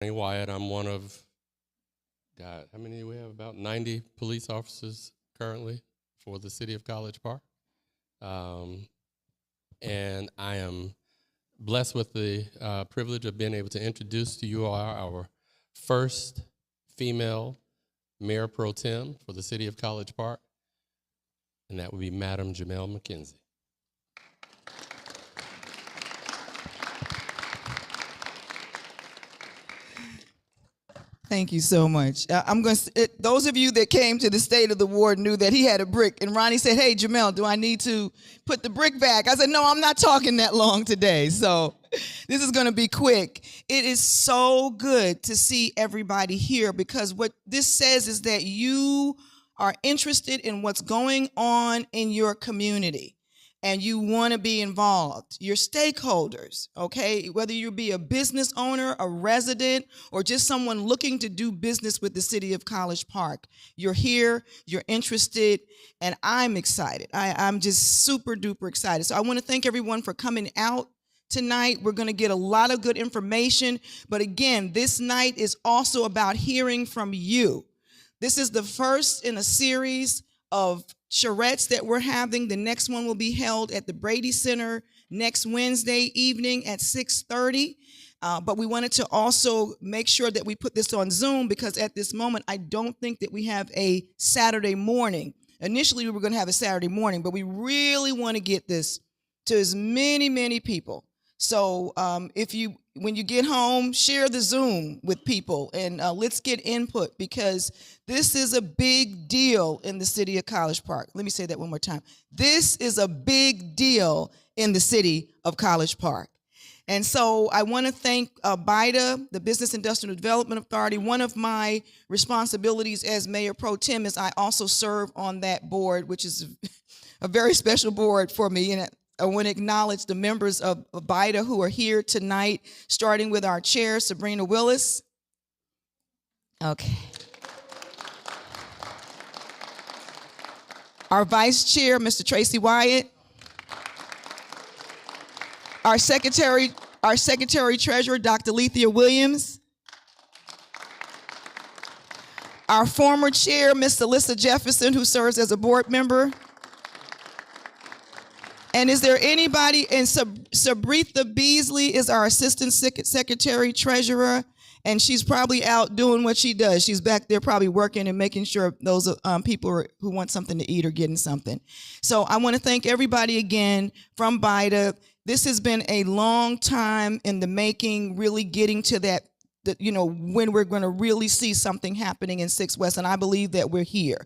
Wyatt. I'm one of, God, how many do we have? About 90 police officers currently for the city of College Park. And I am blessed with the privilege of being able to introduce to you all our first female mayor pro tem for the city of College Park, and that would be Madam Jamelle McKenzie. Thank you so much. Those of you that came to the State of the Ward knew that he had a brick, and Ronnie said, "Hey, Jamelle, do I need to put the brick back?" I said, "No, I'm not talking that long today, so this is going to be quick." It is so good to see everybody here, because what this says is that you are interested in what's going on in your community, and you want to be involved. You're stakeholders, okay? Whether you be a business owner, a resident, or just someone looking to do business with the city of College Park, you're here, you're interested, and I'm excited. I'm just super duper excited. So I want to thank everyone for coming out tonight. We're going to get a lot of good information, but again, this night is also about hearing from you. This is the first in a series of charrettes that we're having. The next one will be held at the Brady Center next Wednesday evening at 6:30. But we wanted to also make sure that we put this on Zoom, because at this moment, I don't think that we have a Saturday morning. Initially, we were going to have a Saturday morning, but we really want to get this to as many people. So when you get home, share the Zoom with people, and let's get input, because this is a big deal in the city of College Park. Let me say that one more time. This is a big deal in the city of College Park. And so I want to thank BIDA, the Business Industrial Development Authority. One of my responsibilities as Mayor Pro Tem is I also serve on that board, which is a very special board for me. And I want to acknowledge the members of BIDA who are here tonight, starting with our chair, Sabrina Willis. Okay. Our vice chair, Mr. Tracy Wyatt. Our secretary treasurer, Dr. Lethea Williams. Our former chair, Ms. Alyssa Jefferson, who serves as a board member. And is there anybody, and Sabritha Beasley is our assistant secretary treasurer, and she's probably out doing what she does. She's back there probably working and making sure those people who want something to eat are getting something. So I want to thank everybody again from BIDA. This has been a long time in the making, really getting to that, when we're going to really see something happening in 6 West, and I believe that we're here.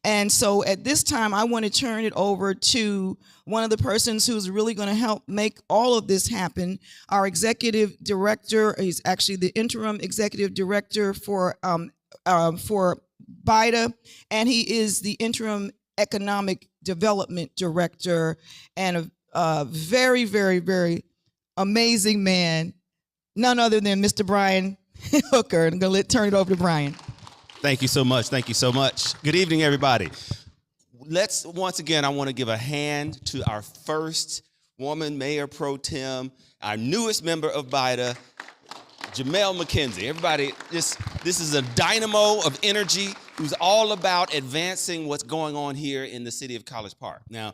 And so at this time, I want to turn it over to one of the persons who's really going to help make all of this happen, our executive director. He's actually the interim executive director for BIDA, and he is the interim economic development director, and a very, very, very amazing man, none other than Mr. Brian Hooker. I'm going to turn it over to Brian. Thank you so much. Thank you so much. Good evening, everybody. Once again, I want to give a hand to our first woman mayor pro tem, our newest member of BIDA, Jamelle McKenzie. Everybody, this is a dynamo of energy who's all about advancing what's going on here in the city of College Park. Now,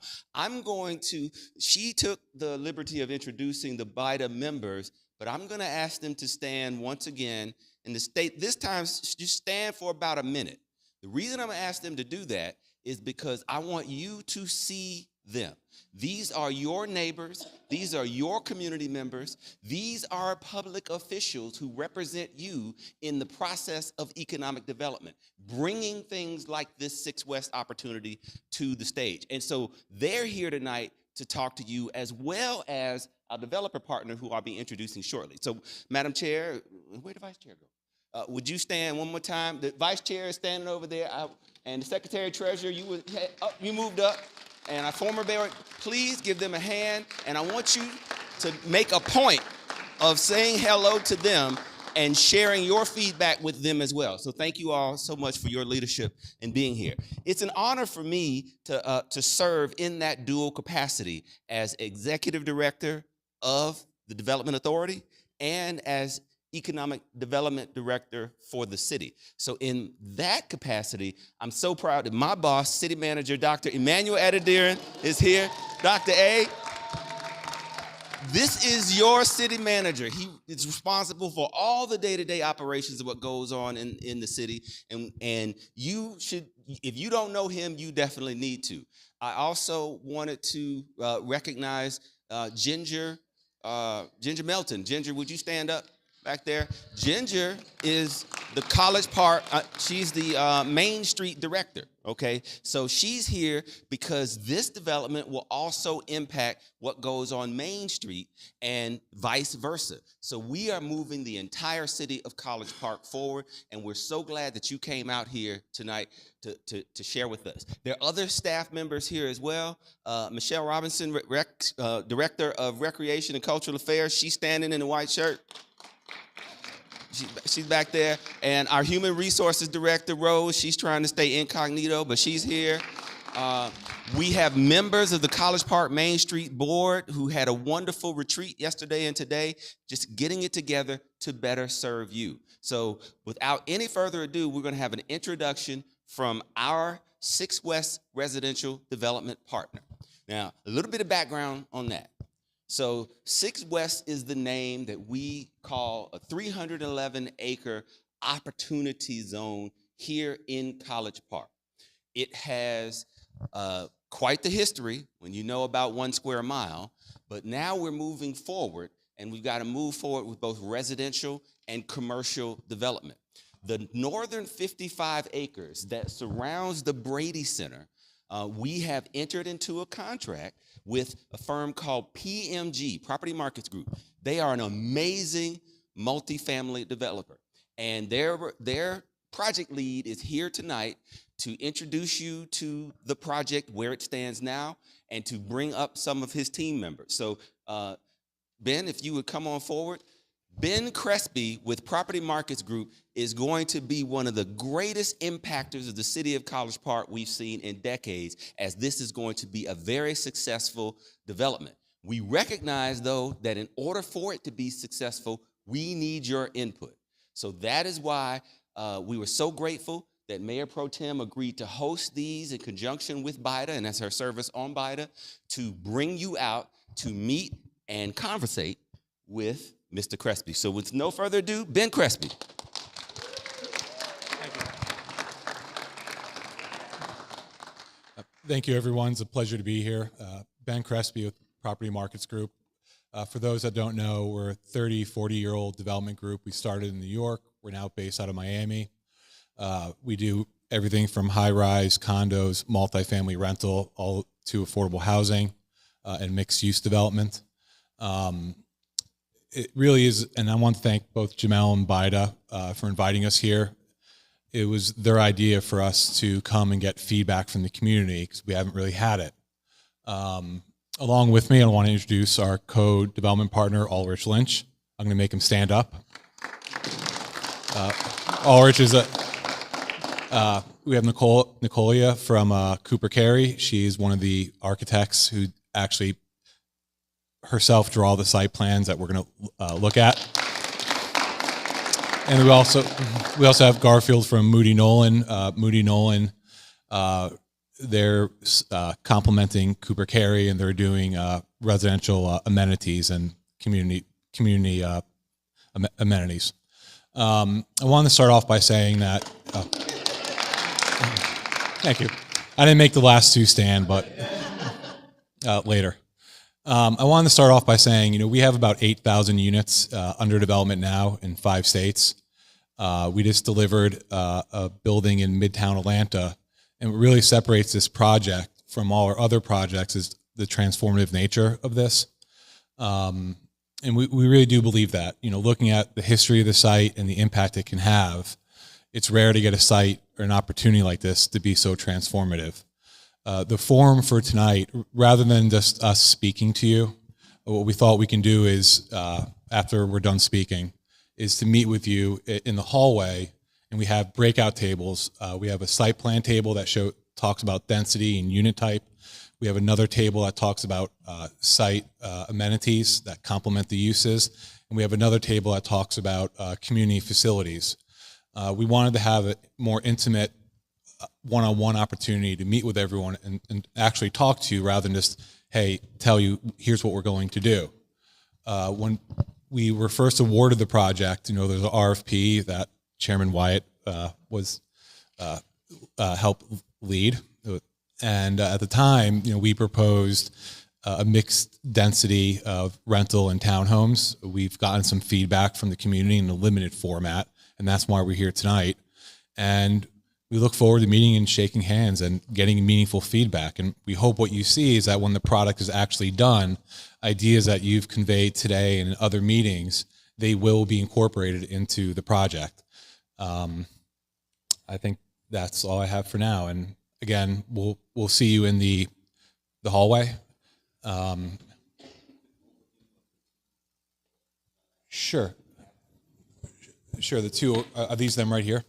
she took the liberty of introducing the BIDA members, but I'm going to ask them to stand once again in the state. This time, just stand for about a minute. The reason I'm going to ask them to do that is because I want you to see them. These are your neighbors. These are your community members. These are public officials who represent you in the process of economic development, bringing things like this 6 West opportunity to the stage. And so they're here tonight to talk to you, as well as our developer partner, who I'll be introducing shortly. So, Madam Chair, where'd the Vice Chair go? Would you stand one more time? The Vice Chair is standing over there, and the Secretary Treasurer, you moved up, and our former mayor, please give them a hand, and I want you to make a point of saying hello to them and sharing your feedback with them as well. So thank you all so much for your leadership and being here. It's an honor for me to serve in that dual capacity as Executive Director of the Development Authority and as Economic Development Director for the city. So in that capacity, I'm so proud that my boss, City Manager Dr. Emmanuel Adediran, is here. Dr. A, this is your city manager. He is responsible for all the day-to-day operations of what goes on in the city. And you should, if you don't know him, you definitely need to. I also wanted to recognize Ginger Melton. Ginger, would you stand up back there? Ginger is the College Park, she's the Main Street Director, okay? So she's here because this development will also impact what goes on Main Street and vice versa. So we are moving the entire city of College Park forward, and we're so glad that you came out here tonight to share with us. There are other staff members here as well. Michelle Robinson, Director of Recreation and Cultural Affairs, she's standing in a white shirt. She's back there. And our Human Resources Director, Rose, she's trying to stay incognito, but she's here. We have members of the College Park Main Street Board who had a wonderful retreat yesterday and today, just getting it together to better serve you. So without any further ado, we're going to have an introduction from our 6 West Residential Development Partner. Now, a little bit of background on that. So 6 West is the name that we call a 311-acre opportunity zone here in College Park. It has quite the history when you know about 1 square mile, but now we're moving forward, and we've got to move forward with both residential and commercial development. The northern 55 acres that surrounds the Brady Center, we have entered into a contract with a firm called PMG, Property Markets Group. They are an amazing multifamily developer. And their project lead is here tonight to introduce you to the project where it stands now and to bring up some of his team members. So Ben, if you would come on forward. Ben Crespi with Property Markets Group is going to be one of the greatest impactors of the city of College Park we've seen in decades, as this is going to be a very successful development. We recognize, though, that in order for it to be successful, we need your input. So that is why we were so grateful that Mayor Pro Tem agreed to host these in conjunction with BIDA, and that's her service on BIDA, to bring you out to meet and conversate with Mr. Crespi. So with no further ado, Ben Crespi. Thank you, everyone. It's a pleasure to be here. Ben Crespi with Property Markets Group. For those that don't know, we're a 30, 40-year-old development group. We started in New York. We're now based out of Miami. We do everything from high-rise condos, multifamily rental, all to affordable housing and mixed-use development. It really is, and I want to thank both Jamel and Bida for inviting us here. It was their idea for us to come and get feedback from the community because we haven't really had it. Along with me, I want to introduce our co-development partner, Ulrich Lynch. I'm going to make him stand up. Ulrich is we have Nicolia from Cooper Carey. She's one of the architects who actually herself draw the site plans that we're going to look at. And we also have Garfield from Moody Nolan. Moody Nolan, they're complementing Cooper Carey, and they're doing residential amenities and community amenities. I want to start off by saying that. Thank you. I didn't make the last 2 stand, but later. I wanted to start off by saying, we have about 8,000 units under development now in 5 states. We just delivered a building in Midtown Atlanta, and what really separates this project from all our other projects is the transformative nature of this. And we really do believe that. Looking at the history of the site and the impact it can have, it's rare to get a site or an opportunity like this to be so transformative. The forum for tonight, rather than just us speaking to you, what we thought we can do is, after we're done speaking, is to meet with you in the hallway, and we have breakout tables. We have a site plan table that talks about density and unit type. We have another table that talks about site amenities that complement the uses. And we have another table that talks about community facilities. We wanted to have a more intimate one-on-one opportunity to meet with everyone and actually talk to you rather than just, hey, tell you, here's what we're going to do. When we were first awarded the project, there's an RFP that Chairman Wyatt was helped lead. And at the time, we proposed a mixed density of rental and townhomes. We've gotten some feedback from the community in a limited format, and that's why we're here tonight. And we look forward to meeting and shaking hands and getting meaningful feedback. And we hope what you see is that when the product is actually done, ideas that you've conveyed today and in other meetings, they will be incorporated into the project. I think that's all I have for now. And again, we'll see you in the hallway. Sure. The two, are these them right here?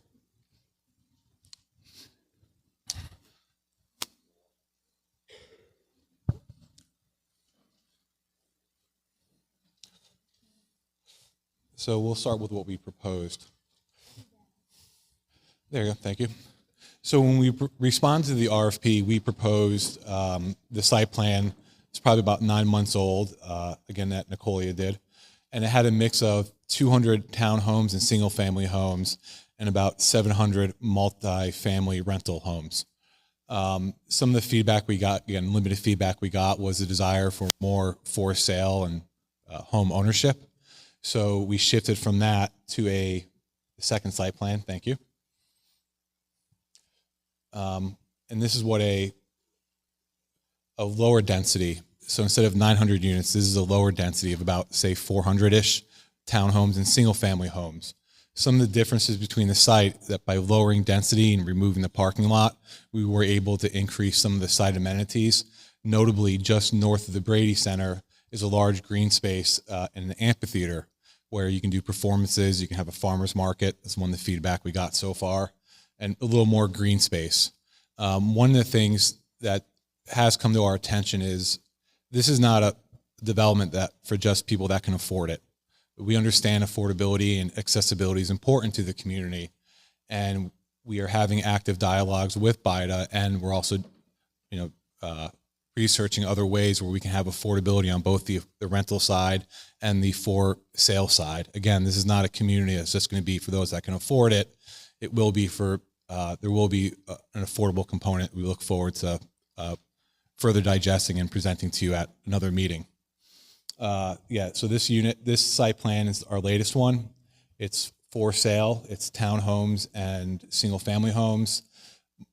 So we'll start with what we proposed. There you go, thank you. So when we responded to the RFP, we proposed the site plan. It's probably about 9 months old, again, that Nicolia did. And it had a mix of 200 townhomes and single-family homes and about 700 multi-family rental homes. Some of the feedback we got, again, limited feedback we got, was a desire for more for sale and home ownership. So we shifted from that to a second site plan. Thank you. And this is what a lower density. So instead of 900 units, this is a lower density of about, say, 400-ish townhomes and single-family homes. Some of the differences between the site, that by lowering density and removing the parking lot, we were able to increase some of the site amenities. Notably, just north of the Brady Center is a large green space and an amphitheater where you can do performances, you can have a farmer's market. That's one of the feedback we got so far, and a little more green space. One of the things that has come to our attention is this is not a development that for just people that can afford it. We understand affordability and accessibility is important to the community, and we are having active dialogues with BIDA, and we're also, researching other ways where we can have affordability on both the rental side and the for sale side. Again, this is not a community that's just going to be for those that can afford it. It will be for, there will be an affordable component. We look forward to further digesting and presenting to you at another meeting. So this site plan is our latest one. It's for sale. It's townhomes and single family homes,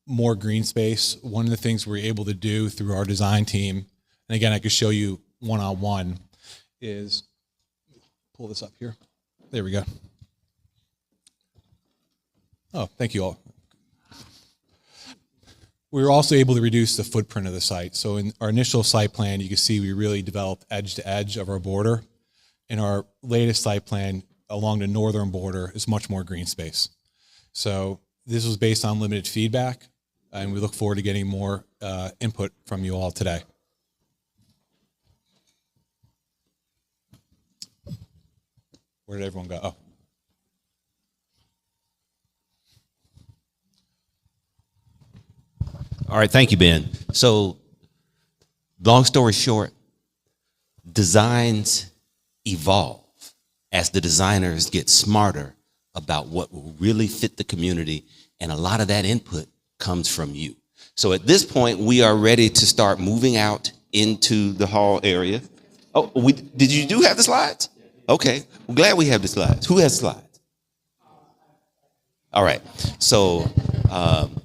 more green space. One of the things we're able to do through our design team, and again, I could show you one-on-one, is pull this up here. There we go. Oh, thank you all. We were also able to reduce the footprint of the site. So in our initial site plan, you can see we really developed edge to edge of our border. In our latest site plan, along the northern border, is much more green space. So this was based on limited feedback, and we look forward to getting more input from you all today. Where did everyone go? Oh. All right, thank you, Ben. So, long story short, designs evolve as the designers get smarter about what will really fit the community, and a lot of that input comes from you. So at this point, we are ready to start moving out into the hall area. Oh, did you have the slides? Okay, we're glad we have the slides. Who has slides? All right, so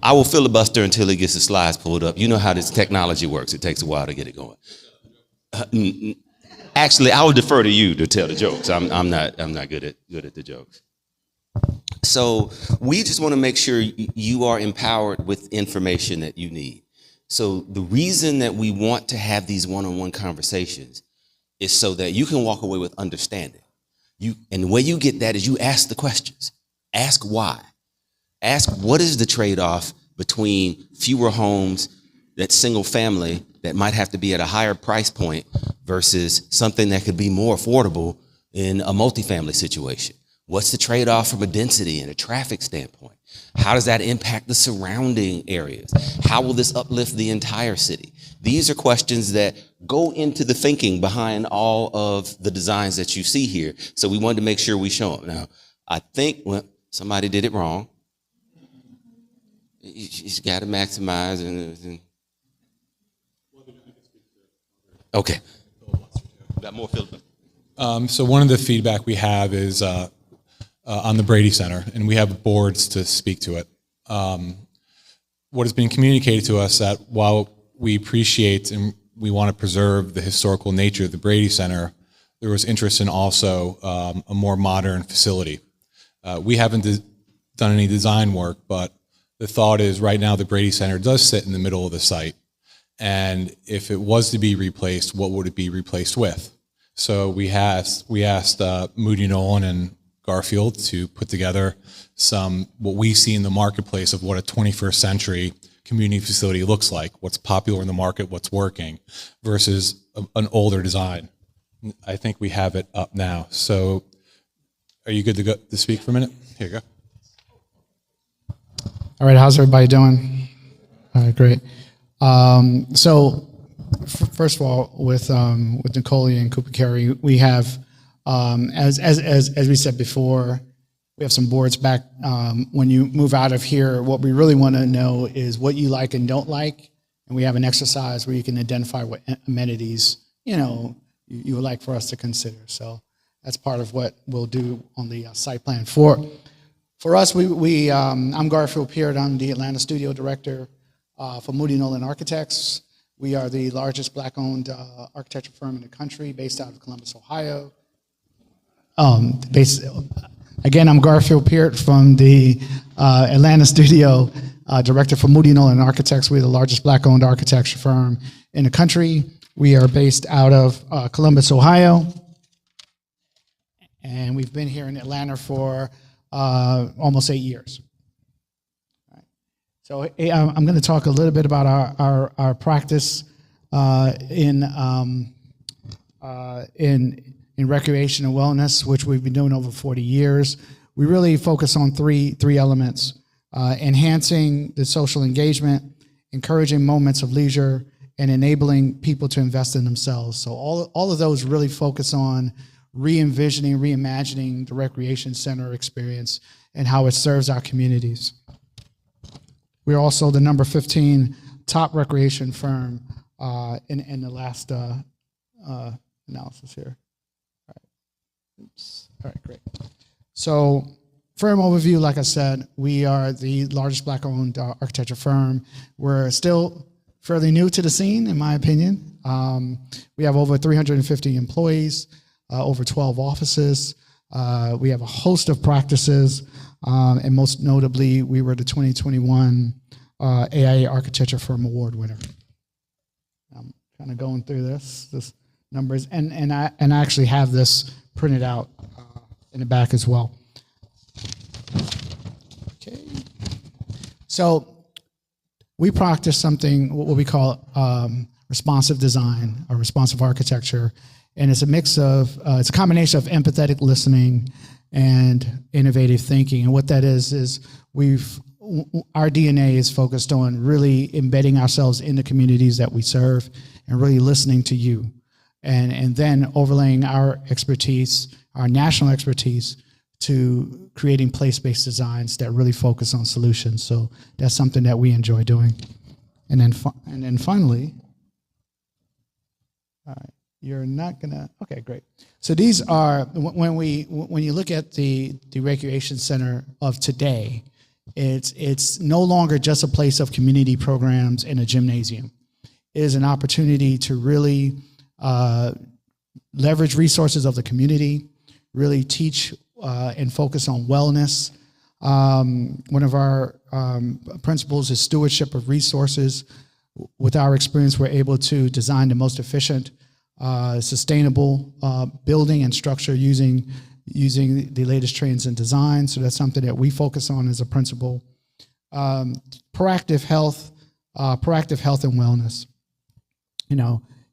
I will filibuster until he gets the slides pulled up. You know how this technology works. It takes a while to get it going. Actually, I will defer to you to tell the jokes. I'm not good at the jokes. So we just want to make sure you are empowered with information that you need. So the reason that we want to have these one-on-one conversations is so that you can walk away with understanding. And the way you get that is you ask the questions. Ask why. Ask what is the trade-off between fewer homes that's single family that might have to be at a higher price point versus something that could be more affordable in a multifamily situation? What's the trade-off from a density and a traffic standpoint? How does that impact the surrounding areas? How will this uplift the entire city? These are questions that go into the thinking behind all of the designs that you see here. So we wanted to make sure we show them. Now, I think somebody did it wrong. You've got to maximize. Okay. Got more, Philip? So one of the feedback we have is on the Brady Center, and we have boards to speak to it. What has been communicated to us that while we appreciate and we want to preserve the historical nature of the Brady Center, there was interest in also a more modern facility. We haven't done any design work, but the thought is right now the Brady Center does sit in the middle of the site. And if it was to be replaced, what would it be replaced with? So we asked Moody Nolan and Garfield to put together what we see in the marketplace of what a 21st century community facility looks like, what's popular in the market, what's working, versus an older design. I think we have it up now. So are you good to speak for a minute? Here you go. All right, how's everybody doing? All right, great. First of all, with Nicole and Cooper Carey, we have, as we said before, we have some boards back. When you move out of here, what we really want to know is what you like and don't like, and we have an exercise where you can identify what amenities you would like for us to consider. So that's part of what we'll do on the site plan. For us, I'm Garfield Peart. I'm the Atlanta studio director for Moody Nolan Architects. We are the largest Black-owned architecture firm in the country, based out of Columbus, Ohio. Again, I'm Garfield Peart from the Atlanta studio, director for Moody Nolan Architects. We're the largest Black-owned architecture firm in the country. We are based out of Columbus, Ohio, and we've been here in Atlanta for almost 8 years. So I'm going to talk a little bit about our practice in recreation and wellness, which we've been doing over 40 years. We really focus on three elements: enhancing the social engagement, encouraging moments of leisure, and enabling people to invest in themselves. So all of those really focus on re-envisioning, reimagining the recreation center experience and how it serves our communities. We're also the number 15 top recreation firm in the last analysis here. All right. Oops. All right, great. So firm overview, like I said, we are the largest Black-owned architecture firm. We're still fairly new to the scene, in my opinion. We have over 350 employees, over 12 offices. We have a host of practices, and most notably, we were the 2021 AIA Architecture Firm Award winner. I'm kind of going through this numbers, and I actually have this printed out in the back as well. Okay, so we practice something what we call responsive design or responsive architecture, and it's a mix of it's a combination of empathetic listening and innovative thinking. And what that is our DNA is focused on really embedding ourselves in the communities that we serve and really listening to you, and then overlaying our expertise, our national expertise, to creating place-based designs that really focus on solutions. So that's something that we enjoy doing. And then finally, all right, you're not gonna, okay, great. So these are, when you look at the recreation center of today, it's no longer just a place of community programs and a gymnasium. It is an opportunity to really leverage resources of the community, really teach and focus on wellness. One of our principles is stewardship of resources. With our experience, we're able to design the most efficient, sustainable building and structure using the latest trends in design. So that's something that we focus on as a principle. Proactive health and wellness.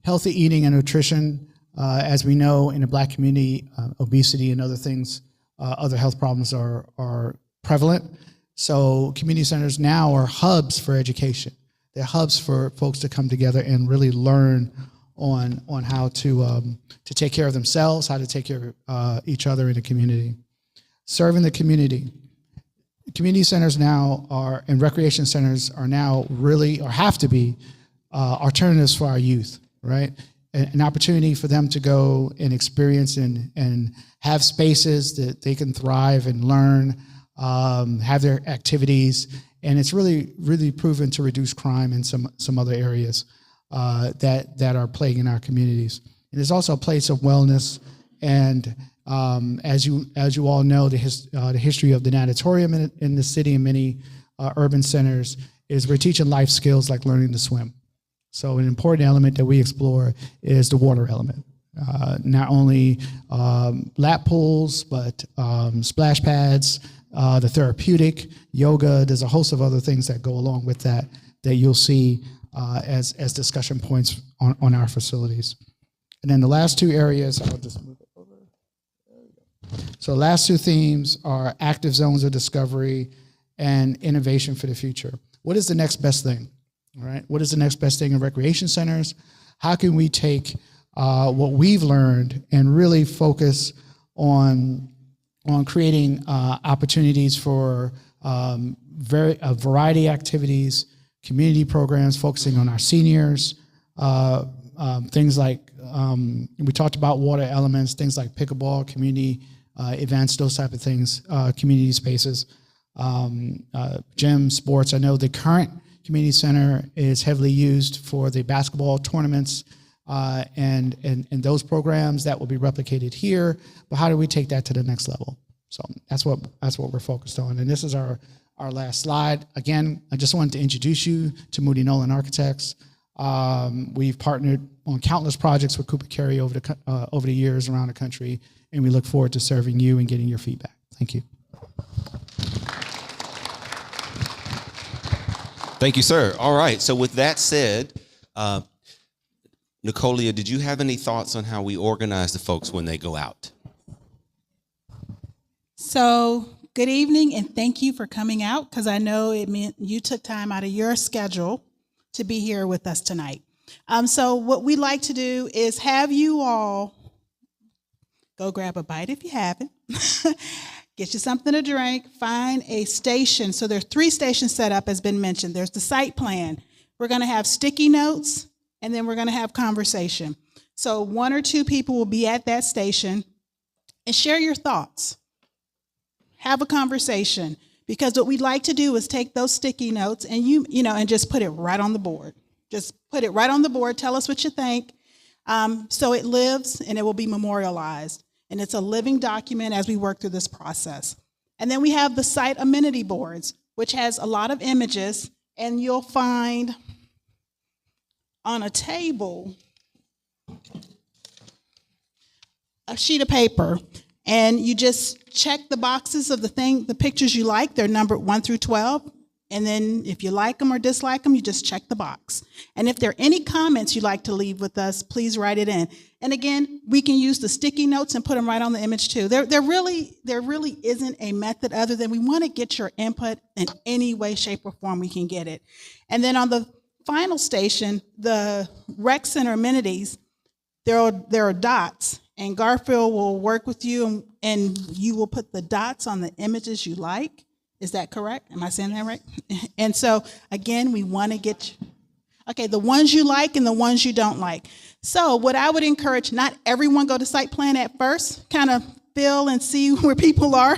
healthy eating and nutrition. As we know, in the Black community, obesity and other things, other health problems are prevalent. So community centers now are hubs for education. They're hubs for folks to come together and really learn on how to take care of themselves, how to take care of each other in the community. Serving the community. Community centers now and recreation centers are now really, or have to be, alternatives for our youth, right? An opportunity for them to go and experience and have spaces that they can thrive and learn, have their activities, and it's really, really proven to reduce crime in some other areas that are plaguing our communities. And it's also a place of wellness, and as you all know, the history of the natatorium in the city and many urban centers is we're teaching life skills like learning to swim. So an important element that we explore is the water element. Not only lap pools, but splash pads, the therapeutic, yoga. There's a host of other things that go along with that you'll see as discussion points on our facilities. And then the last two areas, I'll just move it over. There we go. So the last two themes are active zones of discovery and innovation for the future. What is the next best thing? All right. What is the next best thing in recreation centers? How can we take what we've learned and really focus on creating opportunities for a variety of activities, community programs focusing on our seniors, things like we talked about water elements, things like pickleball, community events, those type of things, community spaces, gym, sports. I know the current community center is heavily used for the basketball tournaments and those programs that will be replicated here. But how do we take that to the next level? So that's what we're focused on. And this is our last slide. Again, I just wanted to introduce you to Moody Nolan Architects. We've partnered on countless projects with Cooper Carey over the years around the country, and we look forward to serving you and getting your feedback. Thank you. Thank you, sir. All right. So with that said, Nicolia, did you have any thoughts on how we organize the folks when they go out? So good evening, and thank you for coming out, because I know it meant you took time out of your schedule to be here with us tonight. So what we like to do is have you all go grab a bite if you haven't. Get you something to drink, find a station. So there are 3 stations set up, as been mentioned. There's the site plan. We're going to have sticky notes, and then we're going to have conversation. So 1 or 2 people will be at that station and share your thoughts. Have a conversation, because what we'd like to do is take those sticky notes and and just put it right on the board. Just put it right on the board. Tell us what you think. So it lives and it will be memorialized. And it's a living document as we work through this process. And then we have the site amenity boards, which has a lot of images, and you'll find on a table a sheet of paper, and you just check the boxes of the pictures you like. They're numbered 1 through 12. And then if you like them or dislike them, you just check the box. And if there are any comments you'd like to leave with us, please write it in. And again, we can use the sticky notes and put them right on the image too. There really isn't a method other than we want to get your input in any way, shape, or form we can get it. And then on the final station, the rec center amenities, there are dots, and Garfield will work with you, and you will put the dots on the images you like. Is that correct? Am I saying that right? And so, again, we want to get the ones you like and the ones you don't like. So what I would encourage, not everyone go to site plan at first, kind of feel and see where people are.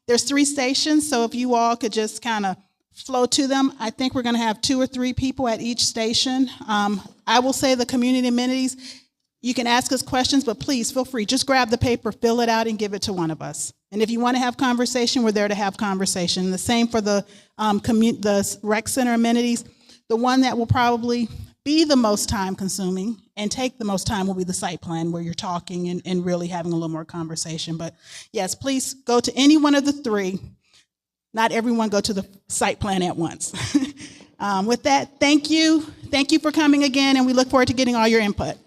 There's 3 stations, so if you all could just kind of flow to them. I think we're going to have 2 or 3 people at each station. I will say the community amenities, you can ask us questions, but please feel free. Just grab the paper, fill it out, and give it to one of us. And if you want to have conversation, we're there to have conversation. The same for the rec center amenities. The one that will probably be the most time consuming and take the most time will be the site plan, where you're talking and really having a little more conversation. But yes, please go to any one of the 3. Not everyone go to the site plan at once. With that, thank you. Thank you for coming again, and we look forward to getting all your input.